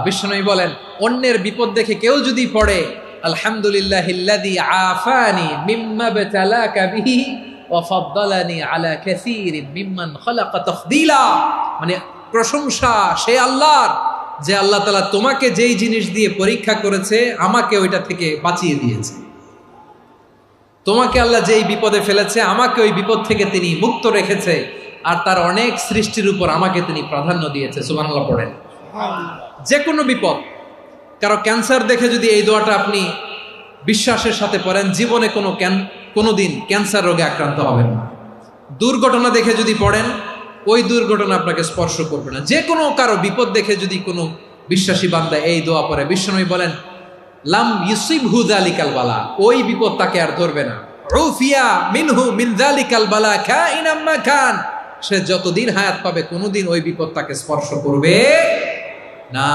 বিষ্ণুই বলেন অন্যের বিপদ দেখে কেউ যদি পড়ে আলহামদুলিল্লাহিল্লাযী আফানি মিম্মা বতালাকা বিহি ওয়া ফাদ্দালানি আলা কাসীরিন মিম্মান খালাকা তাফদীলা, মানে প্রশংসা সে আল্লাহর যে আল্লাহ তাআলা তোমাকে যেই জিনিস দিয়ে পরীক্ষা করেছে আমাকে ওইটা থেকে বাঁচিয়ে দিয়েছে। তোমাকে আল্লাহ যেই বিপদে ফেলেছে আমাকে ওই বিপদ থেকে তিনি মুক্ত রেখেছে, আর তার অনেক সৃষ্টির উপর আমাকে তিনি প্রাধান্য দিয়েছে। সুবহানাল্লাহ পড়েন। যে কোনো বিপদ, কারো ক্যান্সার দেখে যদি এই দোয়াটা আপনি বিশ্বাসের সাথে পড়েন, জীবনে কোনোদিন ক্যান্সার রোগে আক্রান্ত হবেন না। দুর্ঘটনা দেখে যদি পড়েন, ওই দুর্ঘটনা আপনাকে স্পর্শ করবে না। যে কোনো কারো বিপদ দেখে যদি কোনো বিশ্বাসী বান্দা এই দোয়া পড়ে, বিশ্বনবী বলেন লাম ইউসিবহু যালিকাল বালা, ওই বিপদ তাকে আর ধরবে না। উফিয়া মিনহু মিন যালিকাল বালা কাইনাম মা কান, সে যতদিন হায়াত পাবে কোনোদিন ওই বিপদ তাকে স্পর্শ করবে না।